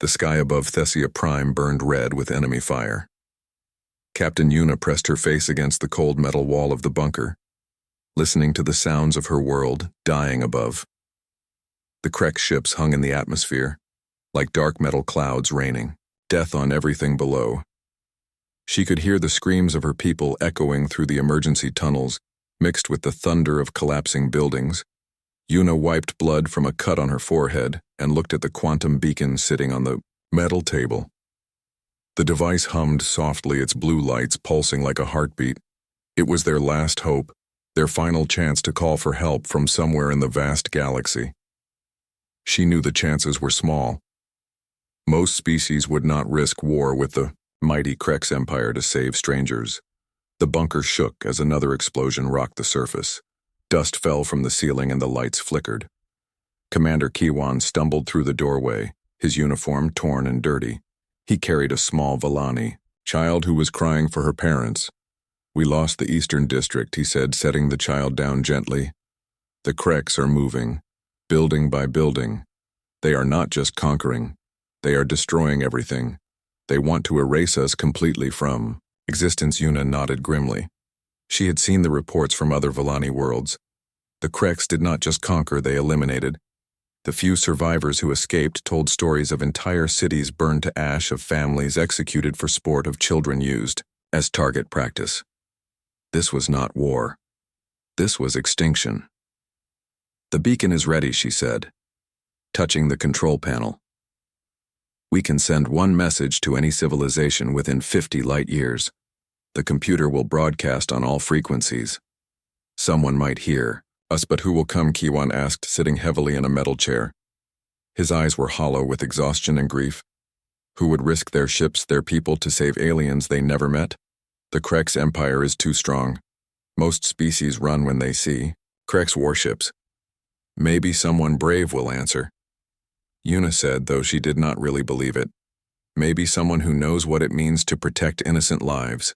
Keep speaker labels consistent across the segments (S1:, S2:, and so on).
S1: The sky above Thessia Prime burned red with enemy fire. Captain Una pressed her face against the cold metal wall of the bunker, listening to the sounds of her world dying above. The Krek ships hung in the atmosphere, like dark metal clouds raining, death on everything below. She could hear the screams of her people echoing through the emergency tunnels, mixed with the thunder of collapsing buildings. Una wiped blood from a cut on her forehead and looked at the quantum beacon sitting on the metal table. The device hummed softly, its blue lights pulsing like a heartbeat. It was their last hope, their final chance to call for help from somewhere in the vast galaxy. She knew the chances were small. Most species would not risk war with the mighty Krex Empire to save strangers. The bunker shook as another explosion rocked the surface. Dust fell from the ceiling and the lights flickered. Commander Kiwan stumbled through the doorway, his uniform torn and dirty. He carried a small Valani, child who was crying for her parents. "We lost the Eastern District," he said, setting the child down gently. "The Krex are moving, building by building. They are not just conquering. They are destroying everything. They want to erase us completely from existence." Una nodded grimly. She had seen the reports from other Valani worlds. The Krex did not just conquer, they eliminated. The few survivors who escaped told stories of entire cities burned to ash, of families executed for sport, of children used as target practice. This was not war. This was extinction. "The beacon is ready," she said, touching the control panel. "We can send one message to any civilization within 50 light years. The computer will broadcast on all frequencies. Someone might hear us, but who will come?" Kiwan asked, sitting heavily in a metal chair. His eyes were hollow with exhaustion and grief. Who would risk their ships, their people, to save aliens they never met? The Krex Empire is too strong. Most species run when they see Krex warships. "Maybe someone brave will answer," Una said, though she did not really believe it. "Maybe someone who knows what it means to protect innocent lives."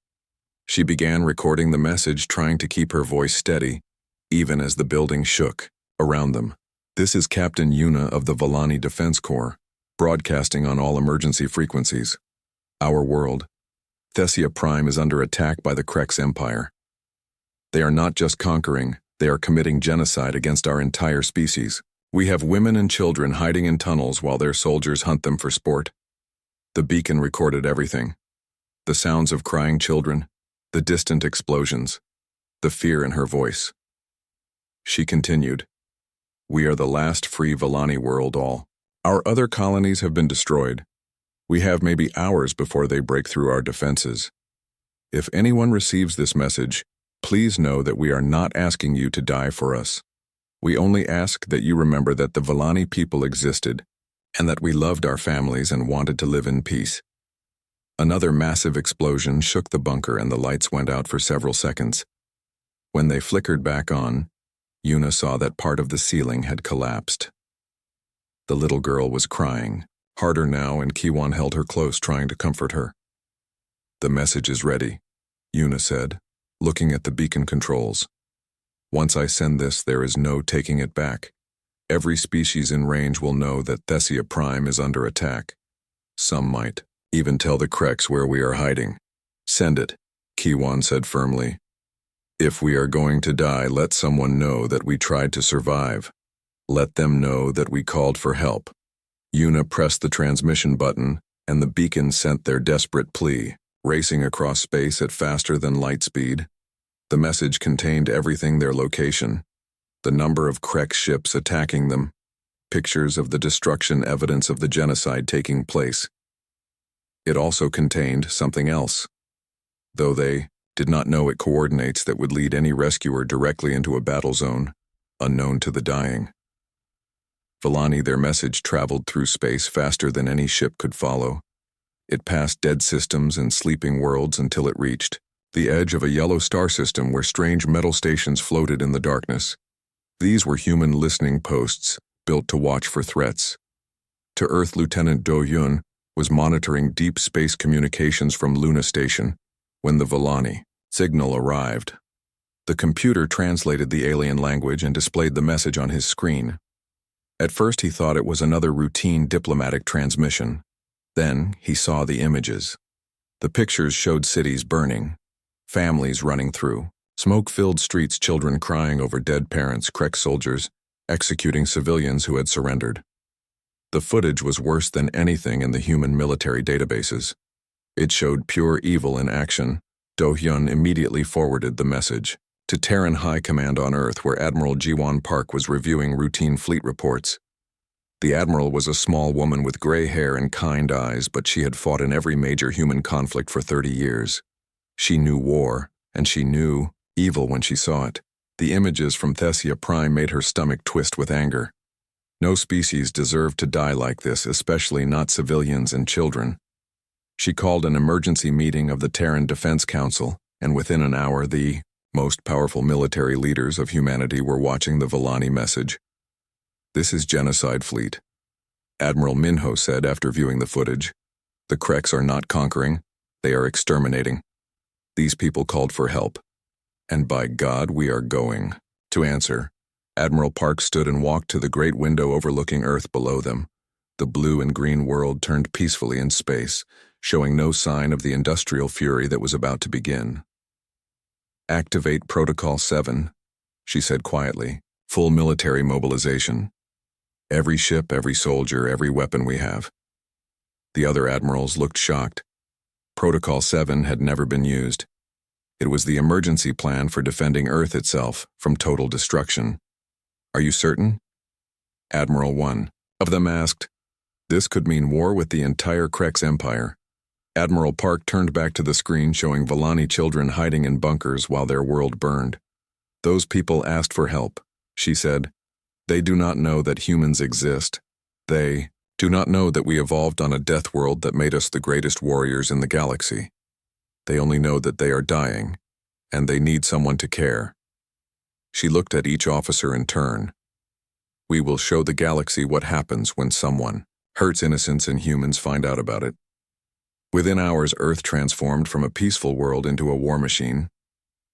S1: She began recording the message, trying to keep her voice steady, even as the building shook around them. "This is Captain Una of the Valani Defense Corps, broadcasting on all emergency frequencies. Our world, Thessia Prime, is under attack by the Krex Empire. They are not just conquering, they are committing genocide against our entire species. We have women and children hiding in tunnels while their soldiers hunt them for sport." The beacon recorded everything. The sounds of crying children, the distant explosions, the fear in her voice. She continued, "We are the last free Valani world. All our other colonies have been destroyed. We have maybe hours before they break through our defenses. If anyone receives this message, please know that we are not asking you to die for us. We only ask that you remember that the Valani people existed, and that we loved our families and wanted to live in peace." Another massive explosion shook the bunker and the lights went out for several seconds. When they flickered back on, Una saw that part of the ceiling had collapsed. The little girl was crying, harder now, and Kiwan held her close, trying to comfort her. "The message is ready," Una said, looking at the beacon controls. "Once I send this, there is no taking it back. Every species in range will know that Thessia Prime is under attack. Some might even tell the Krex where we are hiding." "Send it," Kiwan said firmly. "If we are going to die, let someone know that we tried to survive. Let them know that we called for help." Una pressed the transmission button, and the beacon sent their desperate plea, racing across space at faster than light speed. The message contained everything: their location, the number of Krex ships attacking them, pictures of the destruction, evidence of the genocide taking place. It also contained something else, though they did not know it: coordinates that would lead any rescuer directly into a battle zone, unknown to the dying. Valani, their message traveled through space faster than any ship could follow. It passed dead systems and sleeping worlds until it reached the edge of a yellow star system where strange metal stations floated in the darkness. These were human listening posts, built to watch for threats. To Earth, Lieutenant Do Yun was monitoring deep space communications from Luna Station when the Valani signal arrived. The computer translated the alien language and displayed the message on his screen. At first he thought it was another routine diplomatic transmission, Then he saw the images. The pictures showed cities burning, families running through, smoke-filled streets, children crying over dead parents, Krek soldiers executing civilians who had surrendered. The footage was worse than anything in the human military databases. It showed pure evil in action. Do-hyun immediately forwarded the message to Terran High Command on Earth, where Admiral Ji-won Park was reviewing routine fleet reports. The admiral was a small woman with gray hair and kind eyes, but she had fought in every major human conflict for 30 years. She knew war, and she knew evil when she saw it. The images from Thessia Prime made her stomach twist with anger. No species deserved to die like this, especially not civilians and children. She called an emergency meeting of the Terran Defense Council, and within an hour the most powerful military leaders of humanity were watching the Volani message. "This is genocide fleet," Admiral Minho said after viewing the footage. "The Kreks are not conquering, they are exterminating. These people called for help. And by God, we are going." To answer, Admiral Park stood and walked to the great window overlooking Earth below them. The blue and green world turned peacefully in space, showing no sign of the industrial fury that was about to begin. "Activate Protocol 7, she said quietly. "Full military mobilization. Every ship, every soldier, every weapon we have." The other admirals looked shocked. Protocol 7 had never been used. It was the emergency plan for defending Earth itself from total destruction. "Are you certain?" Admiral 1 of them asked. This could mean war with the entire Kreks Empire. Admiral Park turned back to the screen showing Volani children hiding in bunkers while their world burned. "Those people asked for help," she said. "They do not know that humans exist. They do not know that we evolved on a death world that made us the greatest warriors in the galaxy. They only know that they are dying, and they need someone to care." She looked at each officer in turn. "We will show the galaxy what happens when someone hurts innocents and humans find out about it." Within hours, Earth transformed from a peaceful world into a war machine.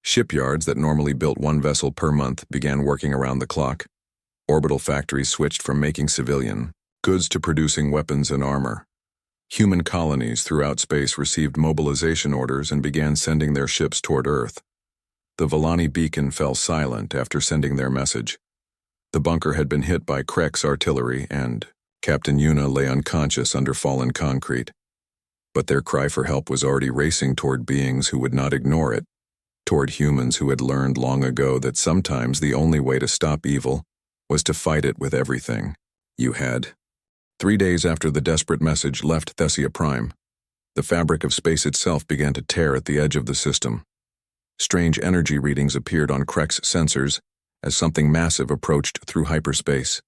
S1: Shipyards that normally built one vessel per month began working around the clock. Orbital factories switched from making civilian goods to producing weapons and armor. Human colonies throughout space received mobilization orders and began sending their ships toward Earth. The Volani beacon fell silent after sending their message. The bunker had been hit by Kreks artillery, and Captain Yuna lay unconscious under fallen concrete. But their cry for help was already racing toward beings who would not ignore it, toward humans who had learned long ago that sometimes the only way to stop evil was to fight it with everything you had. 3 days after the desperate message left Thessia Prime, the fabric of space itself began to tear at the edge of the system. Strange energy readings appeared on Krek's sensors as something massive approached through hyperspace.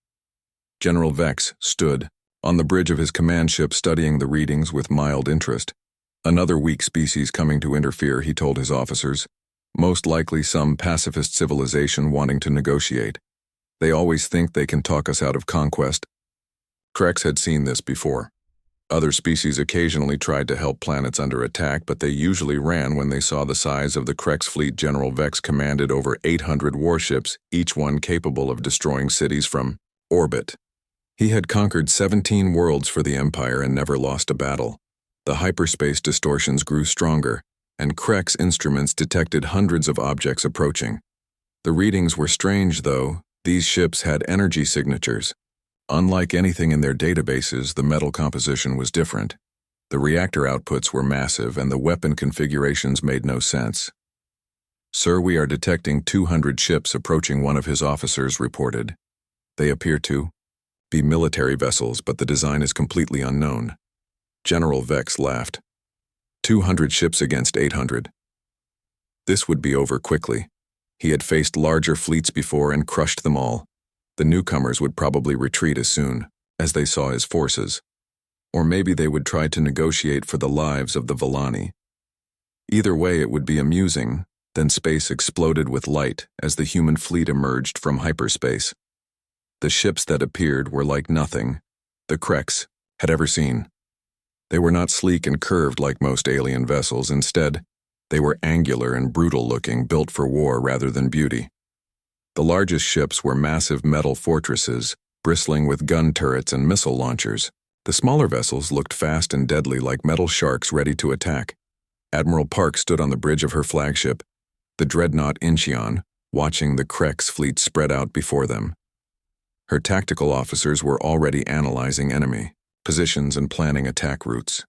S1: General Vex stood on the bridge of his command ship studying the readings with mild interest. "Another weak species coming to interfere," he told his officers. "Most likely some pacifist civilization wanting to negotiate. They always think they can talk us out of conquest." Kreks had seen this before. Other species occasionally tried to help planets under attack, but they usually ran when they saw the size of the Kreks fleet. General Vex commanded over 800 warships, each one capable of destroying cities from orbit. He had conquered 17 worlds for the Empire and never lost a battle. The hyperspace distortions grew stronger, and Krek's instruments detected hundreds of objects approaching. The readings were strange, though. These ships had energy signatures. Unlike anything in their databases, the metal composition was different. The reactor outputs were massive, and the weapon configurations made no sense. "Sir, we are detecting 200 ships approaching," one of his officers reported. "They appear to be military vessels, but the design is completely unknown." General Vex laughed. 200 ships against 800. This would be over quickly. He had faced larger fleets before and crushed them all. The newcomers would probably retreat as soon as they saw his forces. Or maybe they would try to negotiate for the lives of the Volani. Either way, it would be amusing. Then space exploded with light as the human fleet emerged from hyperspace. The ships that appeared were like nothing the Kreks had ever seen. They were not sleek and curved like most alien vessels. Instead, they were angular and brutal-looking, built for war rather than beauty. The largest ships were massive metal fortresses, bristling with gun turrets and missile launchers. The smaller vessels looked fast and deadly like metal sharks ready to attack. Admiral Park stood on the bridge of her flagship, the dreadnought Incheon, watching the Krex fleet spread out before them. Her tactical officers were already analyzing enemy positions and planning attack routes.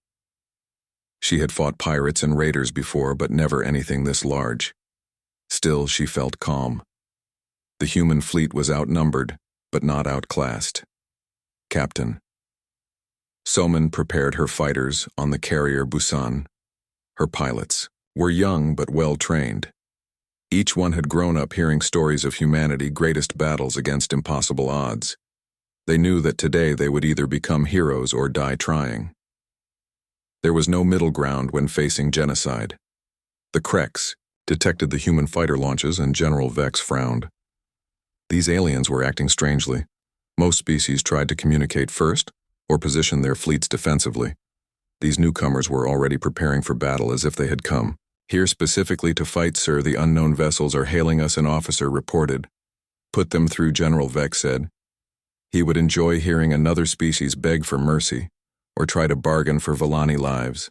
S1: She had fought pirates and raiders before, but never anything this large. Still, she felt calm. The human fleet was outnumbered, but not outclassed. Captain. Soman prepared her fighters on the carrier Busan. Her pilots were young but well-trained. Each one had grown up hearing stories of humanity's greatest battles against impossible odds. They knew that today they would either become heroes or die trying. There was no middle ground when facing genocide. The Krex detected the human fighter launches and General Vex frowned. These aliens were acting strangely. Most species tried to communicate first or position their fleets defensively. These newcomers were already preparing for battle as if they had come here specifically to fight, sir. The unknown vessels are hailing us, an officer reported. Put them through, General Vex said. He would enjoy hearing another species beg for mercy or try to bargain for Villani lives.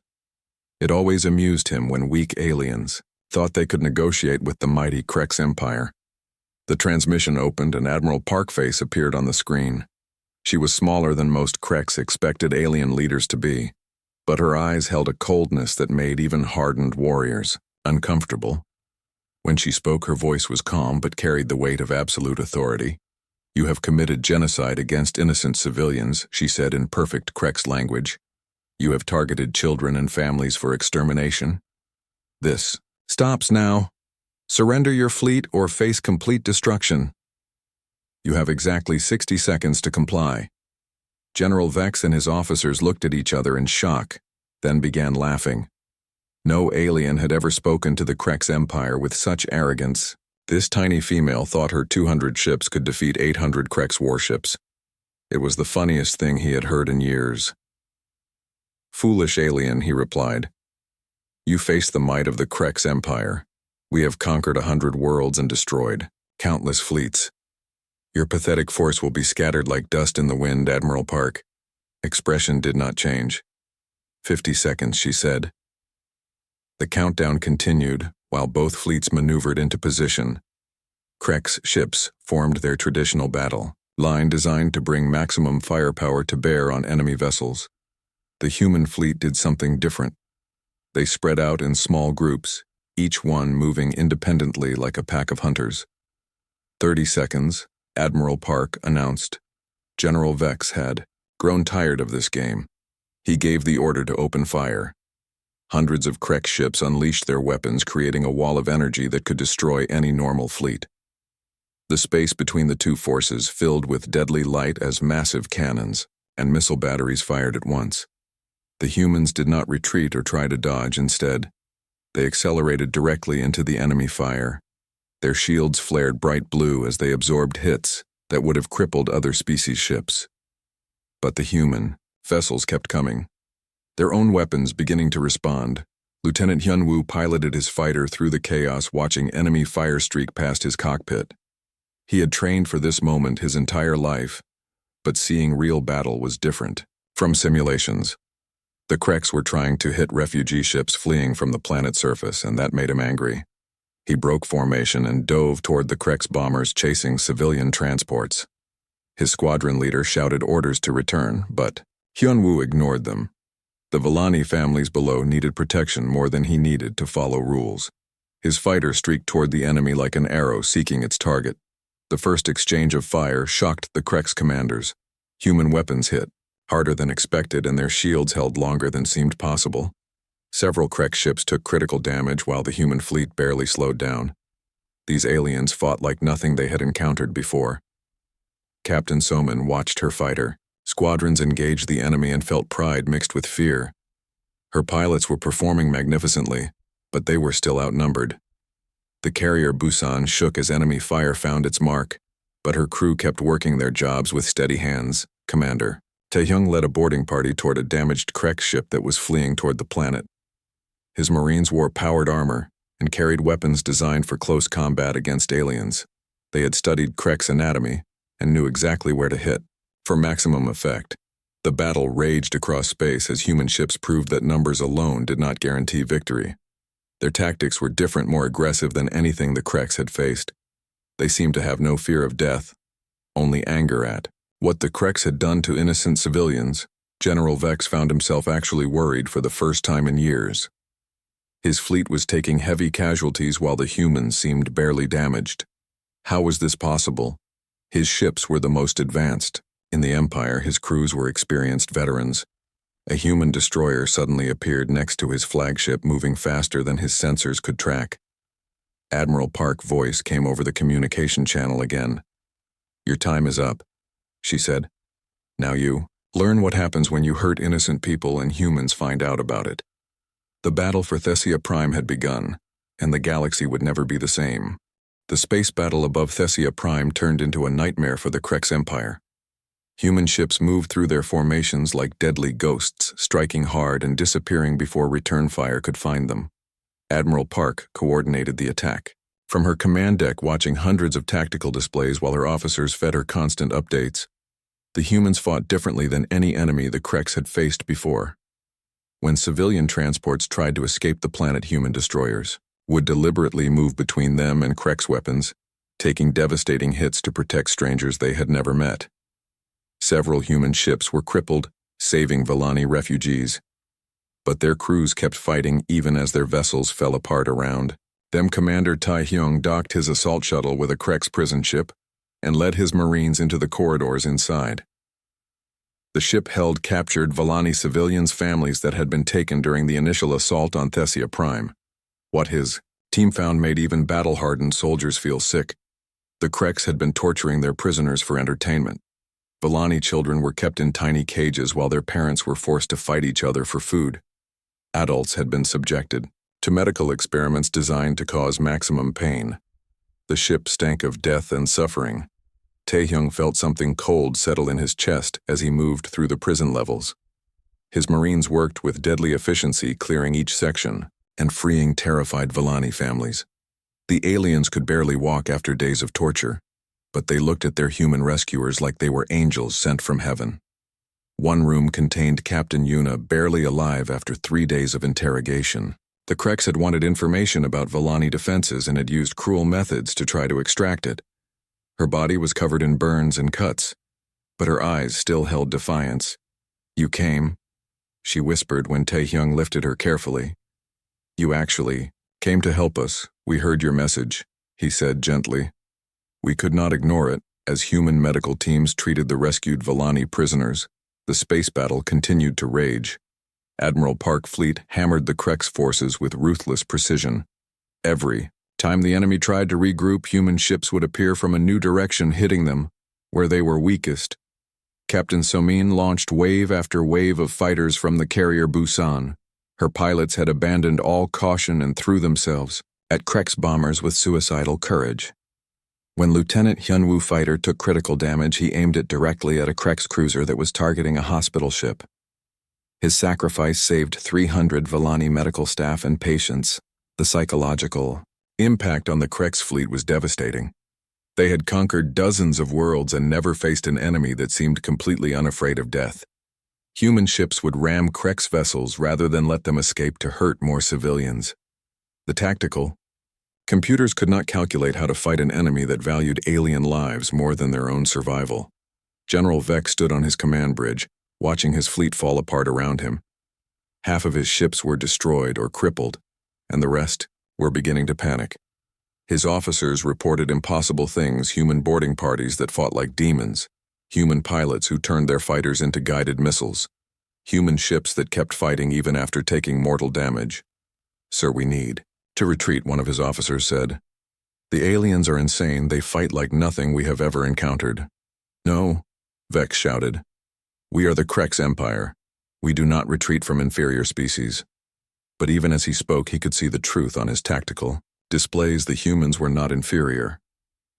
S1: It always amused him when weak aliens thought they could negotiate with the mighty Krex Empire. The transmission opened and Admiral Parkface appeared on the screen. She was smaller than most Krex expected alien leaders to be, but her eyes held a coldness that made even hardened warriors uncomfortable. When she spoke, her voice was calm but carried the weight of absolute authority. You have committed genocide against innocent civilians, she said in perfect Krex language. You have targeted children and families for extermination. This stops now. Surrender your fleet or face complete destruction. You have exactly 60 seconds to comply. General Vex and his officers looked at each other in shock, then began laughing. No alien had ever spoken to the Krex Empire with such arrogance. This tiny female thought her 200 ships could defeat 800 Krex warships. It was the funniest thing he had heard in years. Foolish alien, he replied. You face the might of the Krex Empire. We have conquered 100 worlds and destroyed countless fleets. Your pathetic force will be scattered like dust in the wind, Admiral Park. Expression did not change. 50 seconds, she said. The countdown continued while both fleets maneuvered into position. Krex ships formed their traditional battle line designed to bring maximum firepower to bear on enemy vessels. The human fleet did something different. They spread out in small groups, each one moving independently like a pack of hunters. 30 seconds, Admiral Park announced. General Vex had grown tired of this game. He gave the order to open fire. Hundreds of Krex ships unleashed their weapons, creating a wall of energy that could destroy any normal fleet. The space between the two forces filled with deadly light as massive cannons and missile batteries fired at once. The humans did not retreat or try to dodge. Instead, they accelerated directly into the enemy fire. Their shields flared bright blue as they absorbed hits that would have crippled other species' ships. But the human vessels kept coming, their own weapons beginning to respond. Lieutenant Hyunwoo piloted his fighter through the chaos, watching enemy fire streak past his cockpit. He had trained for this moment his entire life, but seeing real battle was different from simulations. The Krex were trying to hit refugee ships fleeing from the planet's surface, and that made him angry. He broke formation and dove toward the Krex bombers chasing civilian transports. His squadron leader shouted orders to return, but Hyunwoo ignored them. The Villani families below needed protection more than he needed to follow rules. His fighter streaked toward the enemy like an arrow seeking its target. The first exchange of fire shocked the Krex commanders. Human weapons hit harder than expected, and their shields held longer than seemed possible. Several Krex ships took critical damage while the human fleet barely slowed down. These aliens fought like nothing they had encountered before. Captain Soman watched her fighter. Squadrons engaged the enemy and felt pride mixed with fear. Her pilots were performing magnificently, but they were still outnumbered. The carrier Busan shook as enemy fire found its mark, but her crew kept working their jobs with steady hands. Commander Taehyung led a boarding party toward a damaged Krex ship that was fleeing toward the planet. His Marines wore powered armor and carried weapons designed for close combat against aliens. They had studied Krex anatomy and knew exactly where to hit for maximum effect. The battle raged across space as human ships proved that numbers alone did not guarantee victory. Their tactics were different, more aggressive than anything the Kreks had faced. They seemed to have no fear of death, only anger at what the Kreks had done to innocent civilians. General Vex found himself actually worried for the first time in years. His fleet was taking heavy casualties while the humans seemed barely damaged. How was this possible? His ships were the most advanced. In the Empire, his crews were experienced veterans. A human destroyer suddenly appeared next to his flagship, moving faster than his sensors could track. Admiral Park's voice came over the communication channel again. "Your time is up," she said. "Now you learn what happens when you hurt innocent people and humans find out about it." The battle for Thessia Prime had begun, and the galaxy would never be the same. The space battle above Thessia Prime turned into a nightmare for the Kreks Empire. Human ships moved through their formations like deadly ghosts, striking hard and disappearing before return fire could find them. Admiral Park coordinated the attack. From her command deck, watching hundreds of tactical displays while her officers fed her constant updates, the humans fought differently than any enemy the Kreks had faced before. When civilian transports tried to escape the planet, human destroyers would deliberately move between them and Kreks weapons, taking devastating hits to protect strangers they had never met. Several human ships were crippled, saving Vellani refugees. But their crews kept fighting even as their vessels fell apart around them. Commander Tai Hyung docked his assault shuttle with a Kreks prison ship and led his Marines into the corridors inside. The ship held captured Vellani civilians' families that had been taken during the initial assault on Thessia Prime. What his team found made even battle-hardened soldiers feel sick. The Kreks had been torturing their prisoners for entertainment. Vellani children were kept in tiny cages while their parents were forced to fight each other for food. Adults had been subjected to medical experiments designed to cause maximum pain. The ship stank of death and suffering. Taehyung felt something cold settle in his chest as he moved through the prison levels. His Marines worked with deadly efficiency, clearing each section and freeing terrified Vellani families. The aliens could barely walk after days of torture, but they looked at their human rescuers like they were angels sent from heaven. One room contained Captain Yuna, barely alive after 3 days of interrogation. The Kreks had wanted information about Vellani defenses and had used cruel methods to try to extract it. Her body was covered in burns and cuts, but her eyes still held defiance. "You came," she whispered when Taehyung lifted her carefully. "You actually came to help us. We heard your message," he said gently. "We could not ignore it." As human medical teams treated the rescued Vellani prisoners, the space battle continued to rage. Admiral Park's fleet hammered the Kreks forces with ruthless precision. Every time the enemy tried to regroup, human ships would appear from a new direction, hitting them where they were weakest. Captain Somin launched wave after wave of fighters from the carrier Busan. Her pilots had abandoned all caution and threw themselves at Kreks bombers with suicidal courage. When Lieutenant Hyunwoo fighter took critical damage, he aimed it directly at a Kreks cruiser that was targeting a hospital ship. His sacrifice saved 300 Vellani medical staff and patients. The psychological impact on the Kreks fleet was devastating. They had conquered dozens of worlds and never faced an enemy that seemed completely unafraid of death. Human ships would ram Kreks vessels rather than let them escape to hurt more civilians. The tactical computers could not calculate how to fight an enemy that valued alien lives more than their own survival. General Vex stood on his command bridge, watching his fleet fall apart around him. Half of his ships were destroyed or crippled, and the rest were beginning to panic. His officers reported impossible things: human boarding parties that fought like demons, human pilots who turned their fighters into guided missiles, human ships that kept fighting even after taking mortal damage. "Sir, we need to retreat," one of his officers said. "The aliens are insane. They fight like nothing we have ever encountered." "No," Vex shouted. "We are the Kreks Empire. We do not retreat from inferior species." But even as he spoke, he could see the truth on his tactical displays. The humans were not inferior.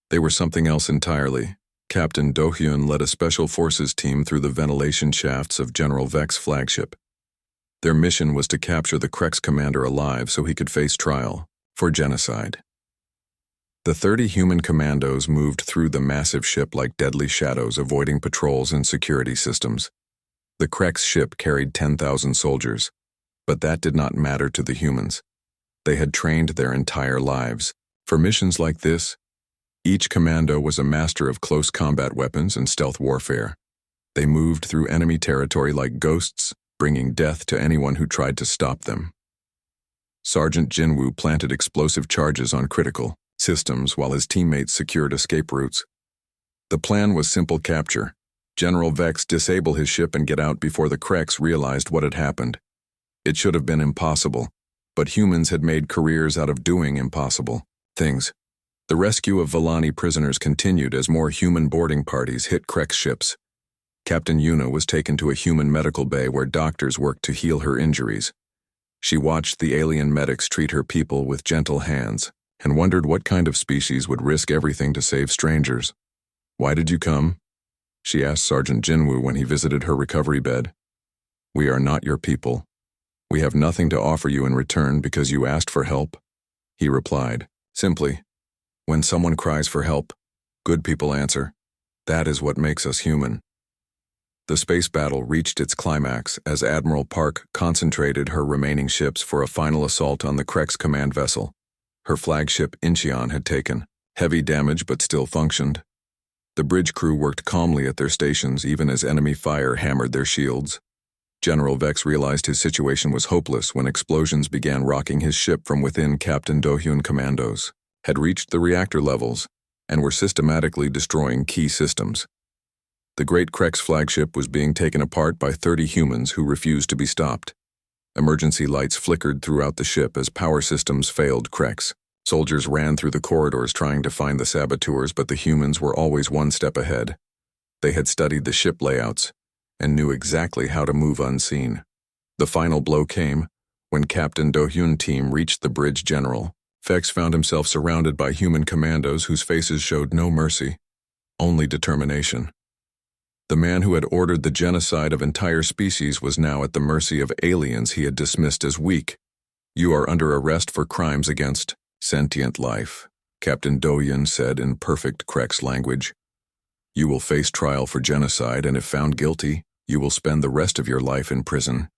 S1: They were something else entirely. Captain Do-hyun led a special forces team through the ventilation shafts of General Vex's flagship. Their mission was to capture the Kreks commander alive so he could face trial for genocide. The 30 human commandos moved through the massive ship like deadly shadows, avoiding patrols and security systems. The Krex ship carried 10,000 soldiers, but that did not matter to the humans. They had trained their entire lives. For missions like this, each commando was a master of close combat weapons and stealth warfare. They moved through enemy territory like ghosts, bringing death to anyone who tried to stop them. Sergeant Jinwoo planted explosive charges on critical systems while his teammates secured escape routes. The plan was simple: capture General Vex, disable his ship, and get out before the Krex realized what had happened. It should have been impossible, but humans had made careers out of doing impossible things. The rescue of Vellani prisoners continued as more human boarding parties hit Krex ships. Captain Yuna was taken to a human medical bay where doctors worked to heal her injuries. She watched the alien medics treat her people with gentle hands and wondered what kind of species would risk everything to save strangers. "Why did you come?" she asked Sergeant Jinwoo when he visited her recovery bed. "We are not your people. We have nothing to offer you in return because you asked for help," he replied, simply. When someone cries for help, good people answer. That is what makes us human. The space battle reached its climax as Admiral Park concentrated her remaining ships for a final assault on the Krex command vessel. Her flagship Incheon had taken heavy damage but still functioned. The bridge crew worked calmly at their stations even as enemy fire hammered their shields. General Vex realized his situation was hopeless when explosions began rocking his ship from within. Captain Do-hyun commandos had reached the reactor levels and were systematically destroying key systems. The great Krex flagship was being taken apart by 30 humans who refused to be stopped. Emergency lights flickered throughout the ship as power systems failed Krex. Soldiers ran through the corridors trying to find the saboteurs, but the humans were always one step ahead. They had studied the ship layouts and knew exactly how to move unseen. The final blow came when Captain Do-hyun's team reached the bridge general. Vex found himself surrounded by human commandos whose faces showed no mercy, only determination. The man who had ordered the genocide of entire species was now at the mercy of aliens he had dismissed as weak. "You are under arrest for crimes against sentient life," Captain Do-hyun said in perfect Krex language. "You will face trial for genocide, and if found guilty, you will spend the rest of your life in prison."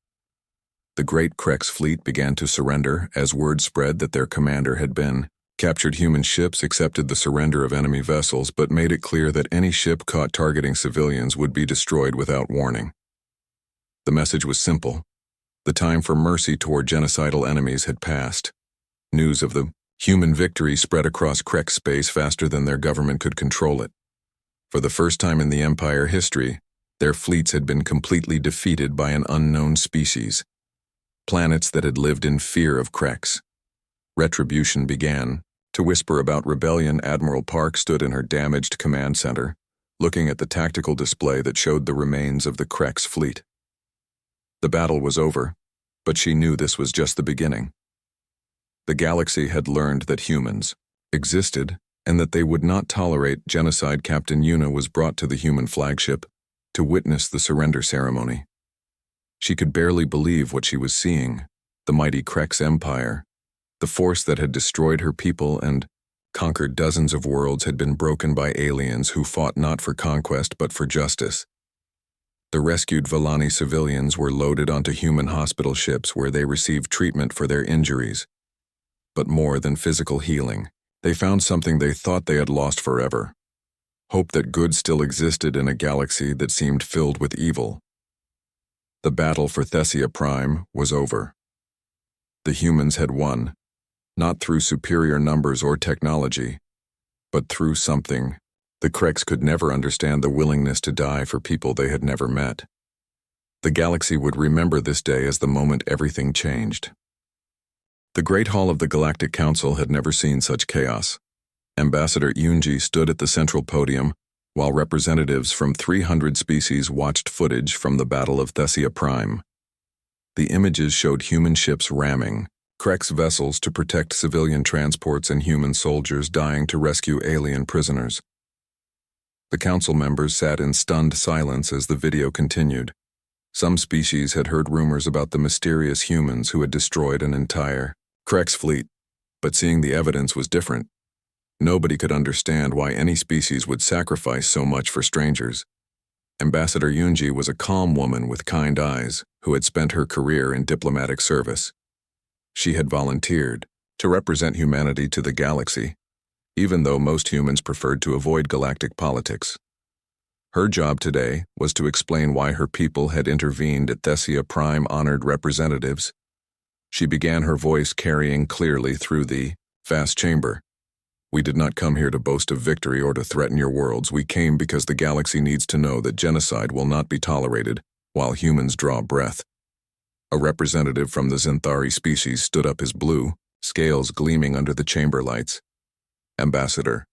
S1: The great Krex fleet began to surrender as word spread that their commander had been captured. Human ships accepted the surrender of enemy vessels but made it clear that any ship caught targeting civilians would be destroyed without warning. The message was simple. The time for mercy toward genocidal enemies had passed. News of the human victory spread across Krex space faster than their government could control it. For the first time in the Empire history, their fleets had been completely defeated by an unknown species. Planets that had lived in fear of Krex. Retribution began. To whisper about rebellion, Admiral Park stood in her damaged command center, looking at the tactical display that showed the remains of the Krex fleet. The battle was over, but she knew this was just the beginning. The galaxy had learned that humans existed and that they would not tolerate genocide. Captain Yuna was brought to the human flagship to witness the surrender ceremony. She could barely believe what she was seeing. The mighty Krex Empire, the force that had destroyed her people and conquered dozens of worlds, had been broken by aliens who fought not for conquest but for justice. The rescued Vellani civilians were loaded onto human hospital ships where they received treatment for their injuries. But more than physical healing, they found something they thought they had lost forever. Hope that good still existed in a galaxy that seemed filled with evil. The battle for Thessia Prime was over. The humans had won, not through superior numbers or technology, but through something. The Krex could never understand: the willingness to die for people they had never met. The galaxy would remember this day as the moment everything changed. The Great Hall of the Galactic Council had never seen such chaos. Ambassador Yoonji stood at the central podium, while representatives from 300 species watched footage from the Battle of Thessia Prime. The images showed human ships ramming Krex vessels to protect civilian transports and human soldiers dying to rescue alien prisoners. The council members sat in stunned silence as the video continued. Some species had heard rumors about the mysterious humans who had destroyed an entire Krex fleet, but seeing the evidence was different. Nobody could understand why any species would sacrifice so much for strangers. Ambassador Yunji was a calm woman with kind eyes who had spent her career in diplomatic service. She had volunteered to represent humanity to the galaxy, even though most humans preferred to avoid galactic politics. Her job today was to explain why her people had intervened at Thessia Prime honored representatives. She began her voice carrying clearly through the vast chamber. We did not come here to boast of victory or to threaten your worlds. We came because the galaxy needs to know that genocide will not be tolerated while humans draw breath. A representative from the Zinthari species stood up, his blue scales gleaming under the chamber lights. Ambassador,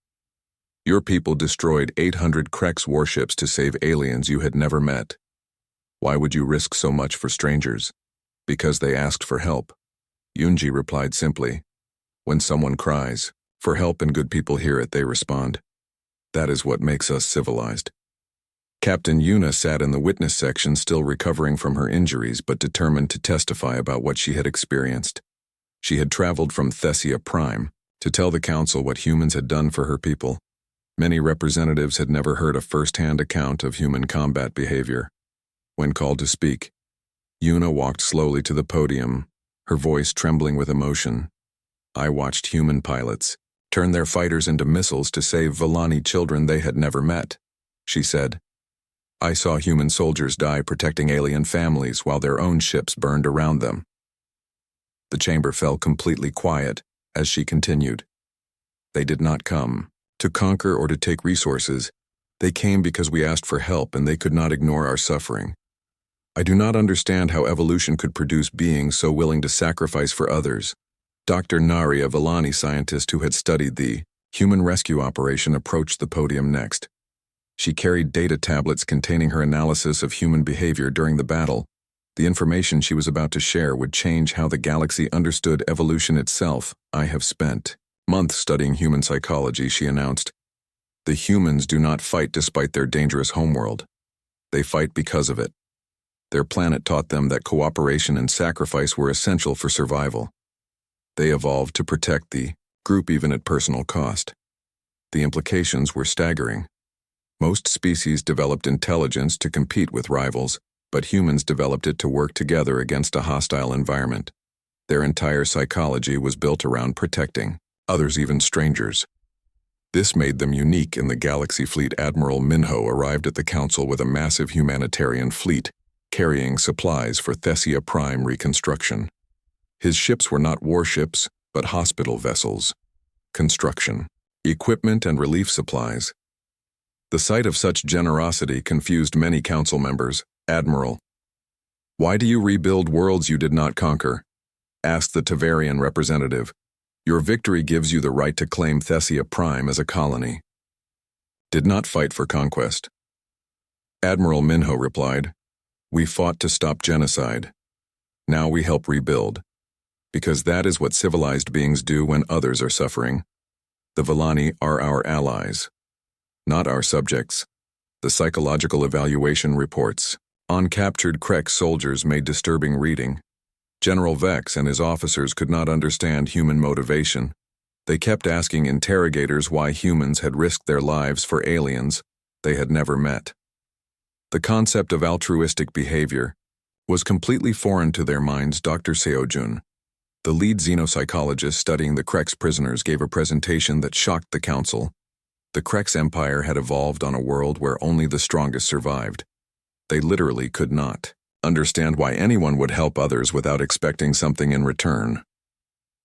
S1: your people destroyed 800 Krex warships to save aliens you had never met. Why would you risk so much for strangers? Because they asked for help. Yunji replied simply. When someone cries for help and good people hear it, they respond. That is what makes us civilized. Captain Yuna sat in the witness section, still recovering from her injuries but determined to testify about what she had experienced. She had traveled from Thessia Prime to tell the council what humans had done for her people. Many representatives had never heard a first-hand account of human combat behavior. When called to speak, Yuna walked slowly to the podium, her voice trembling with emotion. I watched human pilots turn their fighters into missiles to save Vellani children they had never met, she said. I saw human soldiers die protecting alien families while their own ships burned around them. The chamber fell completely quiet as she continued. They did not come to conquer or to take resources. They came because we asked for help and they could not ignore our suffering. I do not understand how evolution could produce beings so willing to sacrifice for others. Dr. Nari, a Vellani scientist who had studied the human rescue operation, approached the podium next. She carried data tablets containing her analysis of human behavior during the battle. The information she was about to share would change how the galaxy understood evolution itself. I have spent months studying human psychology, she announced. The humans do not fight despite their dangerous homeworld. They fight because of it. Their planet taught them that cooperation and sacrifice were essential for survival. They evolved to protect the group even at personal cost. The implications were staggering. Most species developed intelligence to compete with rivals, but humans developed it to work together against a hostile environment. Their entire psychology was built around protecting others, even strangers. This made them unique in the galaxy fleet. Admiral Minho arrived at the council with a massive humanitarian fleet, carrying supplies for Thessia Prime reconstruction. His ships were not warships, but hospital vessels, construction, equipment, and relief supplies. The sight of such generosity confused many council members. Admiral, why do you rebuild worlds you did not conquer? Asked the Tavarian representative. Your victory gives you the right to claim Thessia Prime as a colony. Did not fight for conquest. Admiral Minho replied, we fought to stop genocide. Now we help rebuild. Because that is what civilized beings do when others are suffering. The Vellani are our allies, not our subjects. The psychological evaluation reports on captured Krex soldiers made disturbing reading. General Vex and his officers could not understand human motivation. They kept asking interrogators why humans had risked their lives for aliens they had never met. The concept of altruistic behavior was completely foreign to their minds. Dr. Seojun, the lead xenopsychologist studying the Krex prisoners, gave a presentation that shocked the council. The Krex Empire had evolved on a world where only the strongest survived. They literally could not understand why anyone would help others without expecting something in return.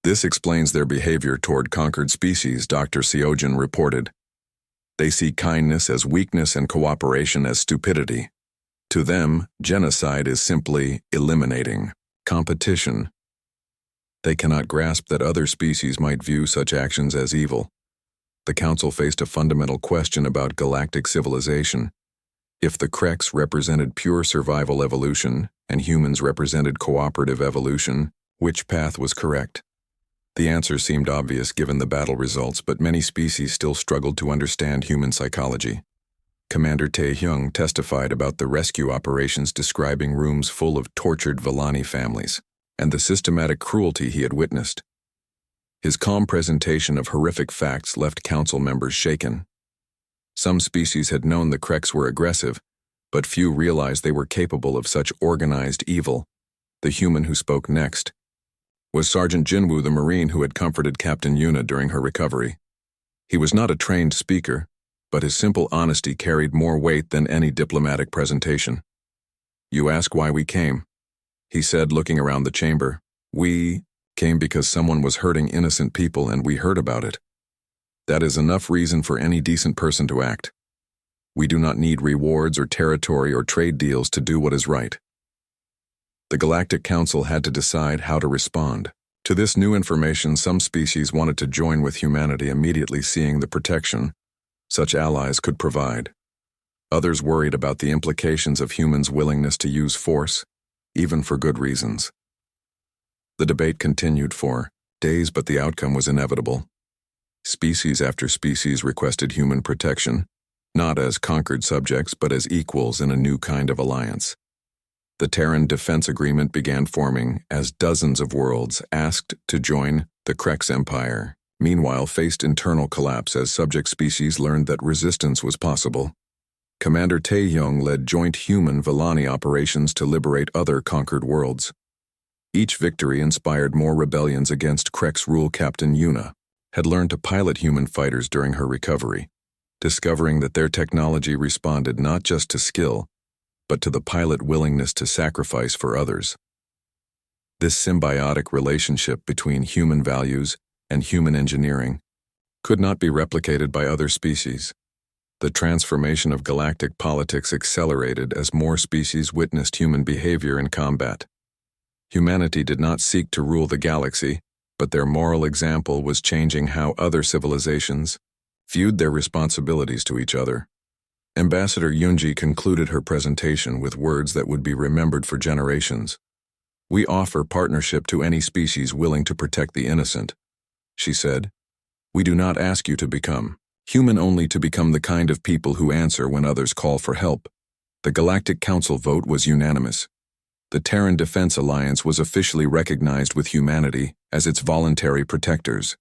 S1: This explains their behavior toward conquered species, Dr. Seojun reported. They see kindness as weakness and cooperation as stupidity. To them, genocide is simply eliminating competition. They cannot grasp that other species might view such actions as evil. The council faced a fundamental question about galactic civilization. If the Krex represented pure survival evolution and humans represented cooperative evolution, which path was correct? The answer seemed obvious given the battle results, but many species still struggled to understand human psychology. Commander Tae-hyung testified about the rescue operations, describing rooms full of tortured Vellani families and the systematic cruelty he had witnessed. His calm presentation of horrific facts left council members shaken. Some species had known the Krex were aggressive, but few realized they were capable of such organized evil. The human who spoke next was Sergeant Jinwoo, the Marine who had comforted Captain Yuna during her recovery. He was not a trained speaker, but his simple honesty carried more weight than any diplomatic presentation. "You ask why we came," he said, looking around the chamber. "We came because someone was hurting innocent people and we heard about it. That is enough reason for any decent person to act. We do not need rewards or territory or trade deals to do what is right." The Galactic Council had to decide how to respond. To this new information, some species wanted to join with humanity immediately, seeing the protection such allies could provide. Others worried about the implications of humans' willingness to use force, even for good reasons. The debate continued for days, but the outcome was inevitable. Species after species requested human protection, not as conquered subjects, but as equals in a new kind of alliance. The Terran Defense Agreement began forming as dozens of worlds asked to join the Krex Empire, meanwhile faced internal collapse as subject species learned that resistance was possible. Commander Tae-young led joint human-Villani operations to liberate other conquered worlds. Each victory inspired more rebellions against Krex rule. Captain Yuna had learned to pilot human fighters during her recovery, discovering that their technology responded not just to skill, but to the pilot willingness to sacrifice for others. This symbiotic relationship between human values and human engineering could not be replicated by other species. The transformation of galactic politics accelerated as more species witnessed human behavior in combat. Humanity did not seek to rule the galaxy, but their moral example was changing how other civilizations viewed their responsibilities to each other. Ambassador Yunji concluded her presentation with words that would be remembered for generations. "We offer partnership to any species willing to protect the innocent," she said. "We do not ask you to become human, only to become the kind of people who answer when others call for help." The Galactic Council vote was unanimous. The Terran Defense Alliance was officially recognized with humanity as its voluntary protectors.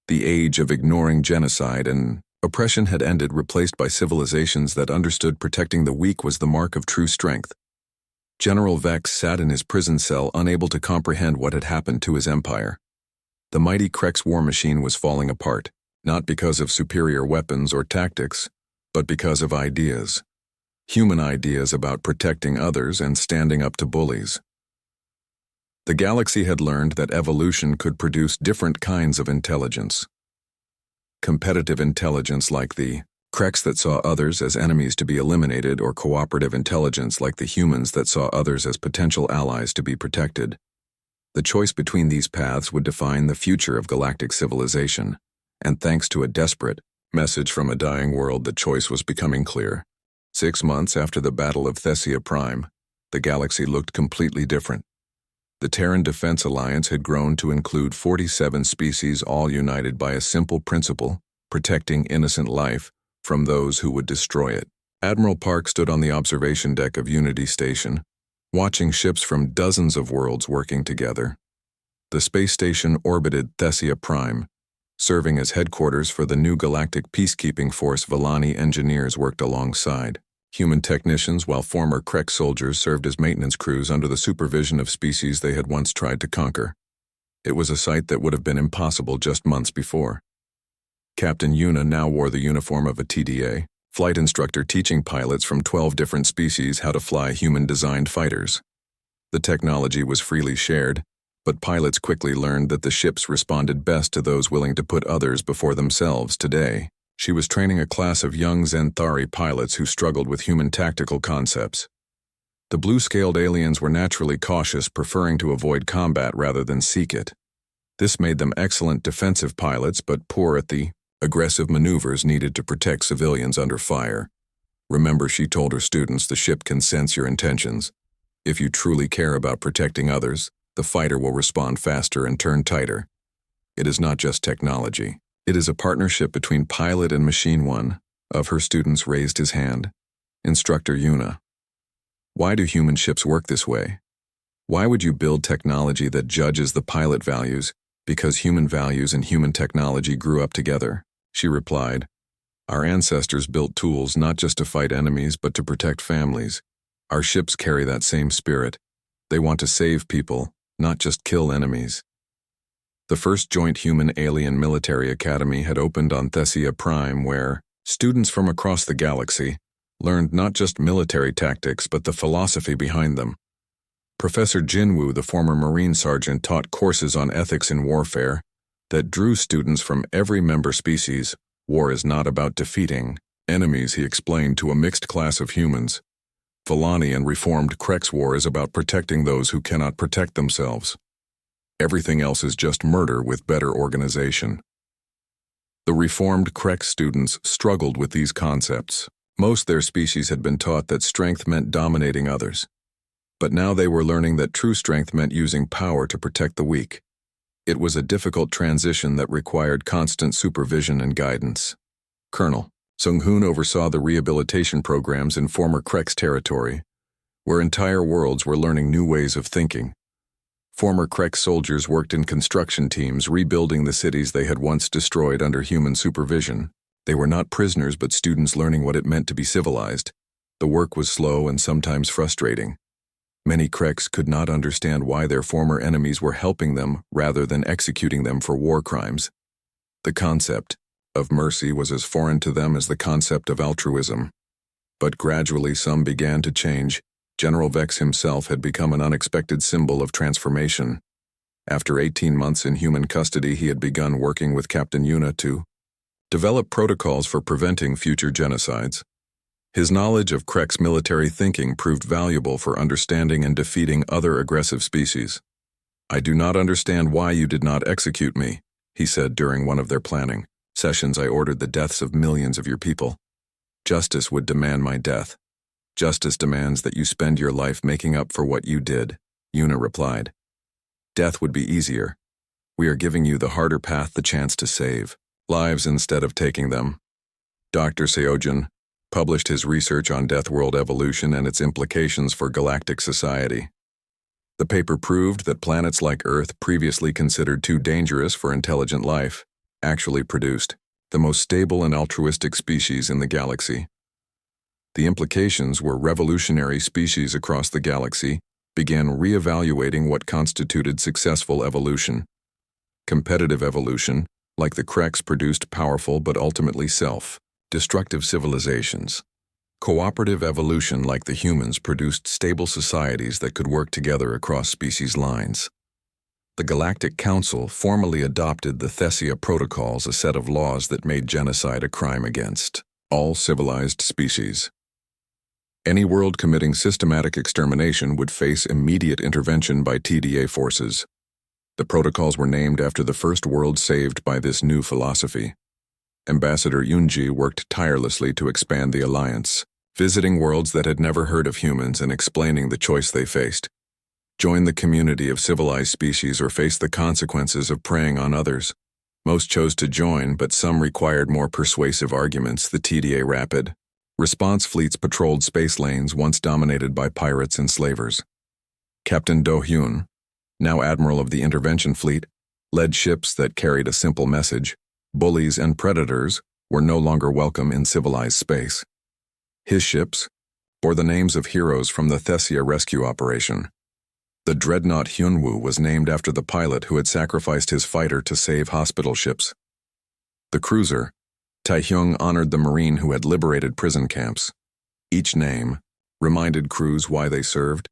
S1: The age of ignoring genocide and oppression had ended, replaced by civilizations that understood protecting the weak was the mark of true strength. General Vex sat in his prison cell, unable to comprehend what had happened to his empire. The mighty Krex war machine was falling apart, not because of superior weapons or tactics, but because of ideas. Human ideas about protecting others and standing up to bullies. The galaxy had learned that evolution could produce different kinds of intelligence. Competitive intelligence like the Krex that saw others as enemies to be eliminated, or cooperative intelligence like the humans that saw others as potential allies to be protected. The choice between these paths would define the future of galactic civilization, and thanks to a desperate message from a dying world, the choice was becoming clear. 6 months after the Battle of Thessia Prime, the galaxy looked completely different. The Terran Defense Alliance had grown to include 47 species, all united by a simple principle: protecting innocent life from those who would destroy it. Admiral Park stood on the observation deck of Unity Station, watching ships from dozens of worlds working together. The space station orbited Thessia Prime, serving as headquarters for the new galactic peacekeeping force. Villani engineers worked alongside human technicians, while former Krex soldiers served as maintenance crews under the supervision of species they had once tried to conquer. It was a sight that would have been impossible just months before. Captain Yuna now wore the uniform of a TDA, flight instructor, teaching pilots from 12 different species how to fly human-designed fighters. The technology was freely shared, but pilots quickly learned that the ships responded best to those willing to put others before themselves. Today, she was training a class of young Xanthari pilots who struggled with human tactical concepts. The blue-scaled aliens were naturally cautious, preferring to avoid combat rather than seek it. This made them excellent defensive pilots, but poor at the aggressive maneuvers needed to protect civilians under fire. "Remember," she told her students, "the ship can sense your intentions. If you truly care about protecting others, the fighter will respond faster and turn tighter. It is not just technology. It is a partnership between pilot and machine." One of her students raised his hand. "Instructor Yuna, why do human ships work this way? Why would you build technology that judges the pilot values because human values and human technology grew up together?" She replied, Our ancestors built tools not just to fight enemies but to protect families. Our ships carry that same spirit. They want to save people, not just kill enemies. The first joint human-alien military academy had opened on Thessia Prime, where students from across the galaxy learned not just military tactics but the philosophy behind them. Professor Jinwoo, the former Marine sergeant, taught courses on ethics in warfare that drew students from every member species. War is not about defeating enemies, he explained to a mixed class of humans. Filani and reformed Krek's war is about protecting those who cannot protect themselves. Everything else is just murder with better organization. The reformed Krek students struggled with these concepts. Most their species had been taught that strength meant dominating others. But now they were learning that true strength meant using power to protect the weak. It was a difficult transition that required constant supervision and guidance. Colonel Sung-hoon oversaw the rehabilitation programs in former Krek's territory, where entire worlds were learning new ways of thinking. Former Krek soldiers worked in construction teams rebuilding the cities they had once destroyed under human supervision. They were not prisoners but students learning what it meant to be civilized. The work was slow and sometimes frustrating. Many Kreks could not understand why their former enemies were helping them rather than executing them for war crimes. The concept of mercy was as foreign to them as the concept of altruism. But gradually some began to change. General Vex himself had become an unexpected symbol of transformation. After 18 months in human custody, he had begun working with Captain Yuna to develop protocols for preventing future genocides. His knowledge of Krek's military thinking proved valuable for understanding and defeating other aggressive species. "I do not understand why you did not execute me," he said during one of their planning sessions. "I ordered the deaths of millions of your people. Justice would demand my death. Justice demands that you spend your life making up for what you did," Yuna replied. "Death would be easier. We are giving you the harder path, the chance to save lives instead of taking them." Dr. Seojin published his research on Deathworld evolution and its implications for galactic society. The paper proved that planets like Earth, previously considered too dangerous for intelligent life, actually produced the most stable and altruistic species in the galaxy. The implications were revolutionary species across the galaxy began re-evaluating what constituted successful evolution. Competitive evolution, like the Kreks, produced powerful but ultimately self-destructive civilizations. Cooperative evolution, like the humans, produced stable societies that could work together across species lines. The Galactic Council formally adopted the Thessia Protocols, a set of laws that made genocide a crime against all civilized species. Any world committing systematic extermination would face immediate intervention by TDA forces. The protocols were named after the first world saved by this new philosophy. Ambassador Yunji worked tirelessly to expand the alliance, visiting worlds that had never heard of humans and explaining the choice they faced. Join the community of civilized species or face the consequences of preying on others. Most chose to join, but some required more persuasive arguments. The TDA Rapid Response fleets patrolled space lanes once dominated by pirates and slavers. Captain Do Hyun, now admiral of the Intervention Fleet, led ships that carried a simple message: bullies and predators were no longer welcome in civilized space. His ships bore the names of heroes from the Thessia rescue operation. The dreadnought Hyunwoo was named after the pilot who had sacrificed his fighter to save hospital ships. The cruiser Taehyung honored the Marine who had liberated prison camps. Each name reminded crews why they served.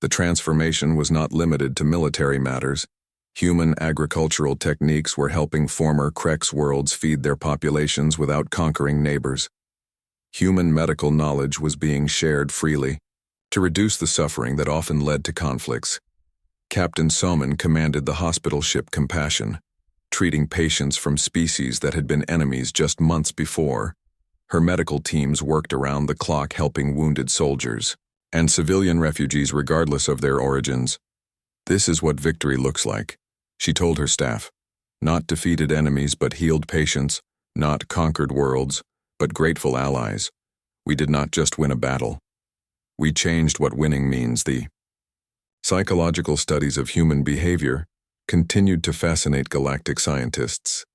S1: The transformation was not limited to military matters. Human agricultural techniques were helping former Krek's worlds feed their populations without conquering neighbors. Human medical knowledge was being shared freely to reduce the suffering that often led to conflicts. Captain Soman commanded the hospital ship Compassion, treating patients from species that had been enemies just months before. Her medical teams worked around the clock helping wounded soldiers and civilian refugees regardless of their origins. "This is what victory looks like," she told her staff. "Not defeated enemies but healed patients, not conquered worlds, but grateful allies. We did not just win a battle. We changed what winning means." The psychological studies of human behavior continued to fascinate galactic scientists.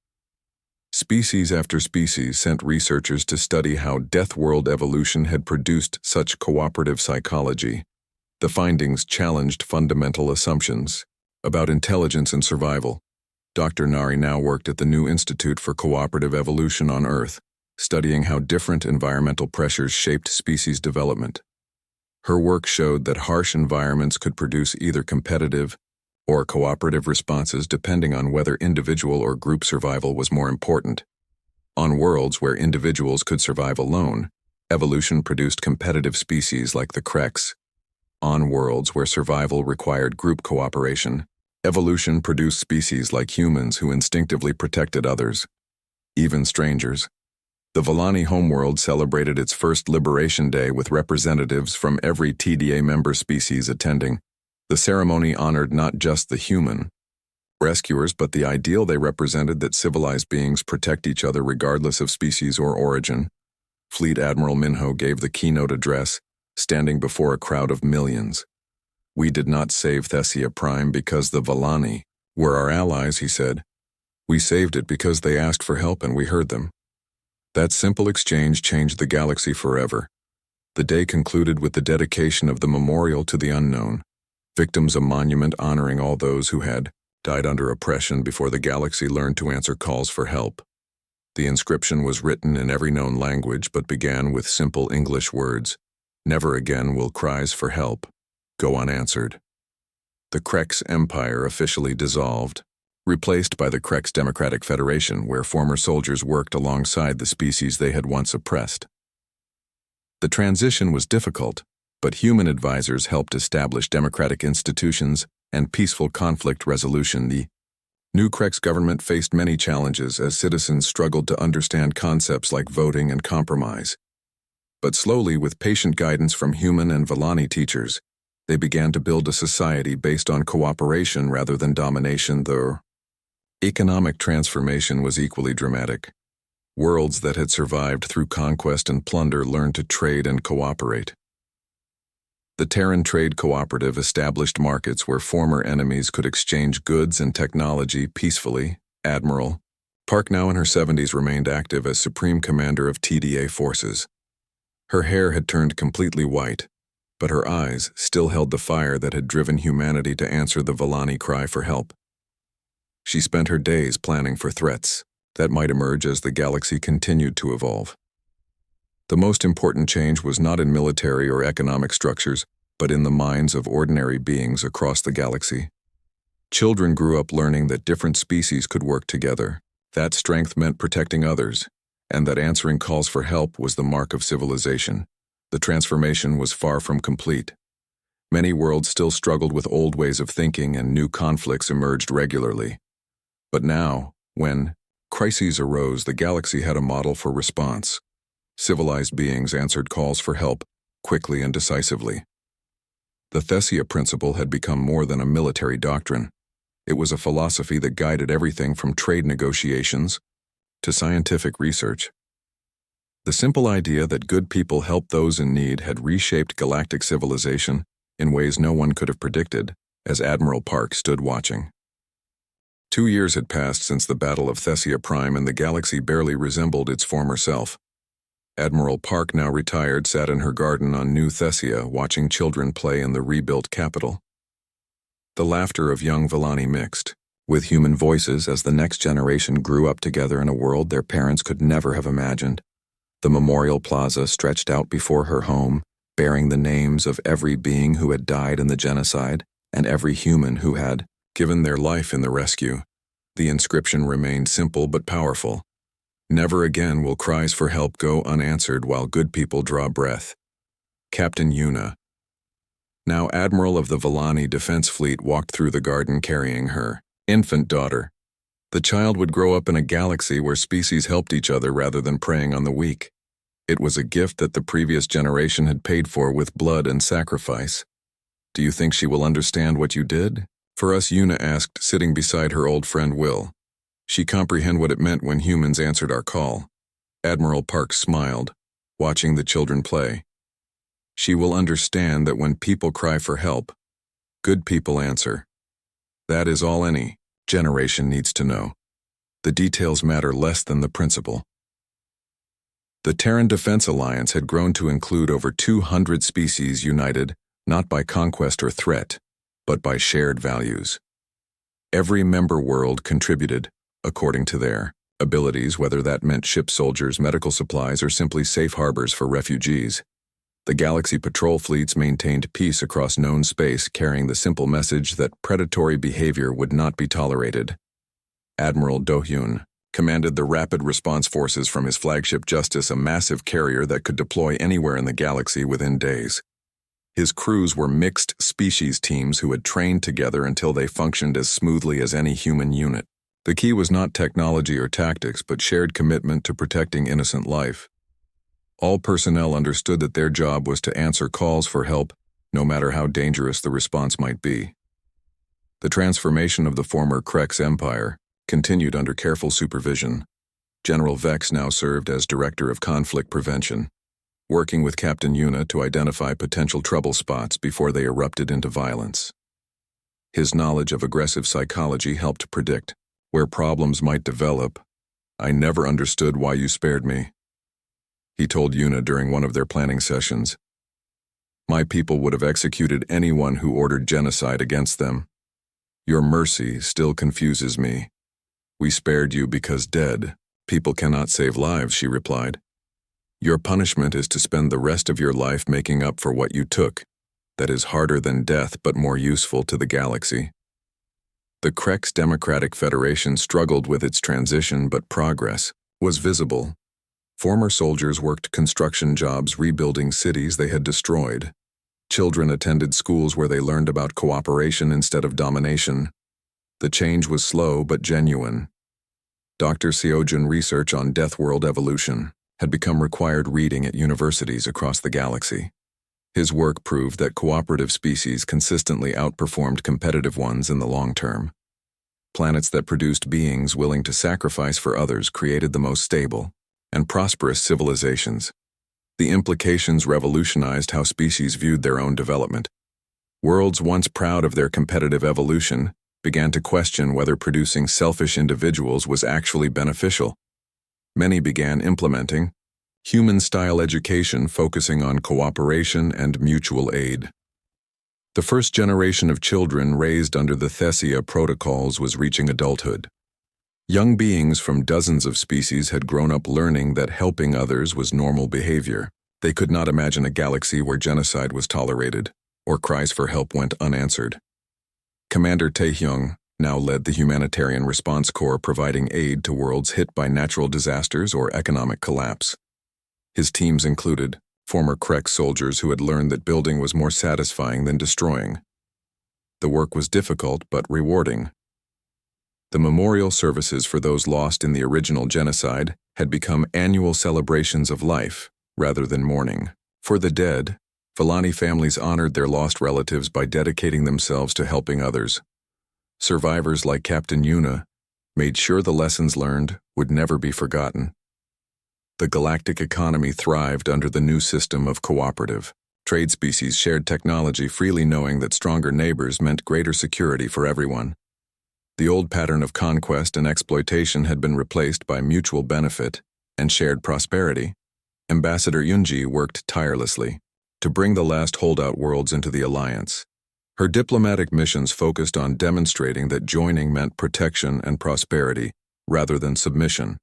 S1: Species after species sent researchers to study how Deathworld evolution had produced such cooperative psychology. The findings challenged fundamental assumptions about intelligence and survival. Dr. Nari now worked at the new Institute for Cooperative Evolution on Earth, studying how different environmental pressures shaped species development. Her work showed that harsh environments could produce either competitive or cooperative responses depending on whether individual or group survival was more important. On worlds where individuals could survive alone, evolution produced competitive species like the Kreks. On worlds where survival required group cooperation, evolution produced species like humans who instinctively protected others, even strangers. The Volani homeworld celebrated its first Liberation Day with representatives from every TDA member species attending. The ceremony honored not just the human rescuers but the ideal they represented that civilized beings protect each other regardless of species or origin. Fleet Admiral Minho gave the keynote address, standing before a crowd of millions. "We did not save Thessia Prime because the Volani were our allies," he said. "We saved it because they asked for help and we heard them." That simple exchange changed the galaxy forever. The day concluded with the dedication of the Memorial to the Unknown, victims a monument honoring all those who had died under oppression before the galaxy learned to answer calls for help. The inscription was written in every known language but began with simple English words. "Never again will cries for help go unanswered." The Kreks Empire officially dissolved, replaced by the Kreks Democratic Federation, where former soldiers worked alongside the species they had once oppressed. The transition was difficult, but human advisors helped establish democratic institutions and peaceful conflict resolution. The new Kreks government faced many challenges as citizens struggled to understand concepts like voting and compromise. But slowly, with patient guidance from human and Volani teachers, they began to build a society based on cooperation rather than domination. The economic transformation was equally dramatic. Worlds that had survived through conquest and plunder learned to trade and cooperate. The Terran Trade Cooperative established markets where former enemies could exchange goods and technology peacefully. Admiral Park, now in her 70s, remained active as Supreme Commander of TDA forces. Her hair had turned completely white, but her eyes still held the fire that had driven humanity to answer the Volani cry for help. She spent her days planning for threats that might emerge as the galaxy continued to evolve. The most important change was not in military or economic structures, but in the minds of ordinary beings across the galaxy. Children grew up learning that different species could work together, that strength meant protecting others, and that answering calls for help was the mark of civilization. The transformation was far from complete. Many worlds still struggled with old ways of thinking and new conflicts emerged regularly. But now, when crises arose, the galaxy had a model for response. Civilized beings answered calls for help quickly and decisively. The Thessia principle had become more than a military doctrine. It was a philosophy that guided everything from trade negotiations to scientific research. The simple idea that good people help those in need had reshaped galactic civilization in ways no one could have predicted, as Admiral Park stood watching. 2 years had passed since the Battle of Thessia Prime, and the galaxy barely resembled its former self. Admiral Park, now retired, sat in her garden on New Thessia, watching children play in the rebuilt capital. The laughter of young Volani mixed with human voices as the next generation grew up together in a world their parents could never have imagined. The memorial plaza stretched out before her home, bearing the names of every being who had died in the genocide and every human who had given their life in the rescue. The inscription remained simple but powerful. "Never again will cries for help go unanswered while good people draw breath." Captain Yuna, now Admiral of the Volani Defense Fleet, walked through the garden carrying her infant daughter. The child would grow up in a galaxy where species helped each other rather than preying on the weak. It was a gift that the previous generation had paid for with blood and sacrifice. "Do you think she will understand what you did for us?" Yuna asked, sitting beside her old friend Will. "She comprehend what it meant when humans answered our call." Admiral Park smiled, watching the children play. "She will understand that when people cry for help, good people answer. That is all any generation needs to know." The details matter less than the principle. The Terran Defense Alliance had grown to include over 200 species united not by conquest or threat, but by shared values. Every member world contributed, according to their abilities, whether that meant ship soldiers, medical supplies, or simply safe harbors for refugees. The Galaxy patrol fleets maintained peace across known space, carrying the simple message that predatory behavior would not be tolerated. Admiral Do-hyun commanded the Rapid Response Forces from his flagship Justice, a massive carrier that could deploy anywhere in the galaxy within days. His crews were mixed species teams who had trained together until they functioned as smoothly as any human unit. The key was not technology or tactics, but shared commitment to protecting innocent life. All personnel understood that their job was to answer calls for help, no matter how dangerous the response might be. The transformation of the former Krex Empire continued under careful supervision. General Vex now served as Director of Conflict Prevention, working with Captain Yuna to identify potential trouble spots before they erupted into violence. His knowledge of aggressive psychology helped predict where problems might develop. "I never understood why you spared me," he told Yuna during one of their planning sessions. "My people would have executed anyone who ordered genocide against them. Your mercy still confuses me. We spared you because dead people cannot save lives," she replied. "Your punishment is to spend the rest of your life making up for what you took. That is harder than death, but more useful to the galaxy." The Krex Democratic Federation struggled with its transition, but progress was visible. Former soldiers worked construction jobs rebuilding cities they had destroyed. Children attended schools where they learned about cooperation instead of domination. The change was slow but genuine. Dr. Seojun research on Deathworld evolution had become required reading at universities across the galaxy. His work proved that cooperative species consistently outperformed competitive ones in the long term. Planets that produced beings willing to sacrifice for others created the most stable and prosperous civilizations. The implications revolutionized how species viewed their own development. Worlds once proud of their competitive evolution began to question whether producing selfish individuals was actually beneficial. Many began implementing human-style education focusing on cooperation and mutual aid. The first generation of children raised under the Thessia protocols was reaching adulthood. Young beings from dozens of species had grown up learning that helping others was normal behavior. They could not imagine a galaxy where genocide was tolerated, or cries for help went unanswered. Commander Taehyung now led the Humanitarian Response Corps, providing aid to worlds hit by natural disasters or economic collapse. His teams included former Krex soldiers who had learned that building was more satisfying than destroying. The work was difficult but rewarding. The memorial services for those lost in the original genocide had become annual celebrations of life rather than mourning. For the dead, Vellani families honored their lost relatives by dedicating themselves to helping others. Survivors like Captain Yuna made sure the lessons learned would never be forgotten. The galactic economy thrived under the new system of cooperative. Trade species shared technology freely, knowing that stronger neighbors meant greater security for everyone. The old pattern of conquest and exploitation had been replaced by mutual benefit and shared prosperity. Ambassador Yunji worked tirelessly to bring the last holdout worlds into the alliance. Her diplomatic missions focused on demonstrating that joining meant protection and prosperity rather than submission.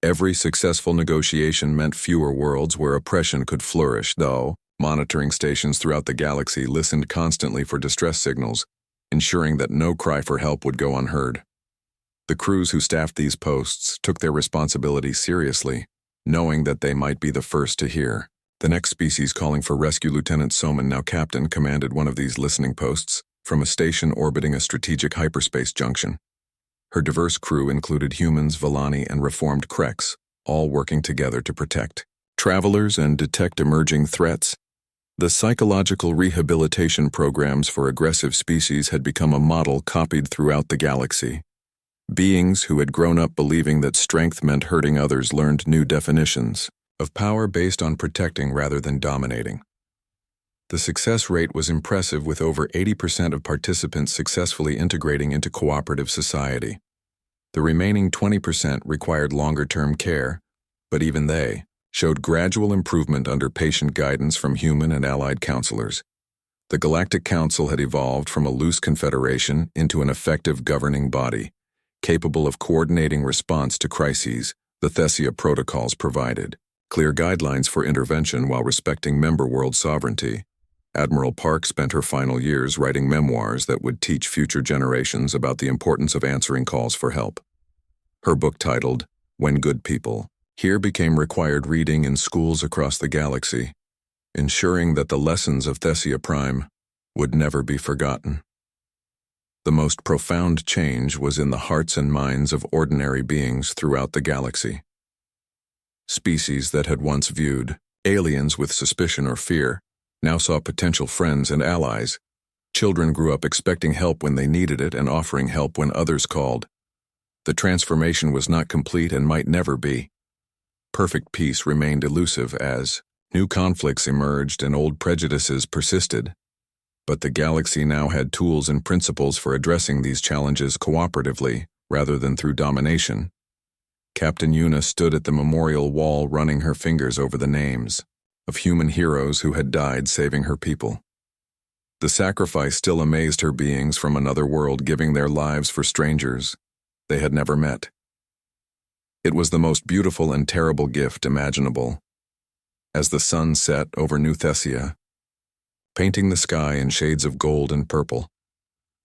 S1: Every successful negotiation meant fewer worlds where oppression could flourish, though monitoring stations throughout the galaxy listened constantly for distress signals, ensuring that no cry for help would go unheard. The crews who staffed these posts took their responsibility seriously, knowing that they might be the first to hear. The next species calling for rescue, Lieutenant Soman, now captain, commanded one of these listening posts from a station orbiting a strategic hyperspace junction. Her diverse crew included humans, Vellani, and reformed Krex, all working together to protect travelers and detect emerging threats. The psychological rehabilitation programs for aggressive species had become a model copied throughout the galaxy. Beings who had grown up believing that strength meant hurting others learned new definitions of power based on protecting rather than dominating. The success rate was impressive, with over 80% of participants successfully integrating into cooperative society. The remaining 20% required longer-term care, but even they showed gradual improvement under patient guidance from human and allied counselors. The Galactic Council had evolved from a loose confederation into an effective governing body, capable of coordinating response to crises. The Thessia protocols provided clear guidelines for intervention while respecting member world sovereignty. Admiral Park spent her final years writing memoirs that would teach future generations about the importance of answering calls for help. Her book titled, When Good People, here became required reading in schools across the galaxy, ensuring that the lessons of Thessia Prime would never be forgotten. The most profound change was in the hearts and minds of ordinary beings throughout the galaxy. Species that had once viewed aliens with suspicion or fear now saw potential friends and allies. Children grew up expecting help when they needed it and offering help when others called. The transformation was not complete and might never be. Perfect peace remained elusive as new conflicts emerged and old prejudices persisted. But the galaxy now had tools and principles for addressing these challenges cooperatively rather than through domination. Captain Una stood at the memorial wall running her fingers over the names of human heroes who had died saving her people. The sacrifice still amazed her, beings from another world giving their lives for strangers they had never met. It was the most beautiful and terrible gift imaginable. As the sun set over New Thessia, painting the sky in shades of gold and purple,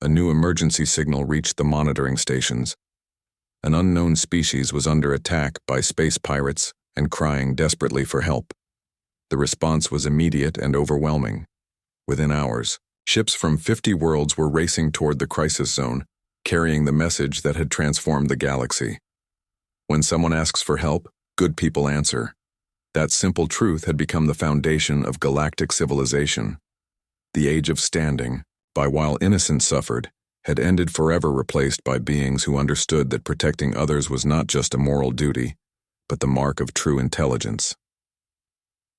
S1: a new emergency signal reached the monitoring stations. An unknown species was under attack by space pirates and crying desperately for help. The response was immediate and overwhelming. Within hours, ships from 50 worlds were racing toward the crisis zone, carrying the message that had transformed the galaxy. When someone asks for help, good people answer. That simple truth had become the foundation of galactic civilization. The age of standing, by while innocents suffered, had ended, forever replaced by beings who understood that protecting others was not just a moral duty, but the mark of true intelligence.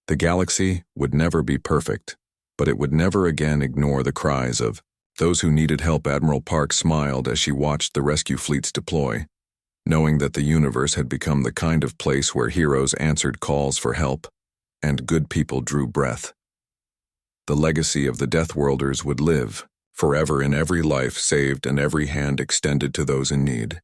S1: The galaxy would never be perfect, but it would never again ignore the cries of those who needed help. Admiral Park smiled as she watched the rescue fleets deploy, knowing that the universe had become the kind of place where heroes answered calls for help, and good people drew breath. The legacy of the Deathworlders would live forever in every life saved and every hand extended to those in need.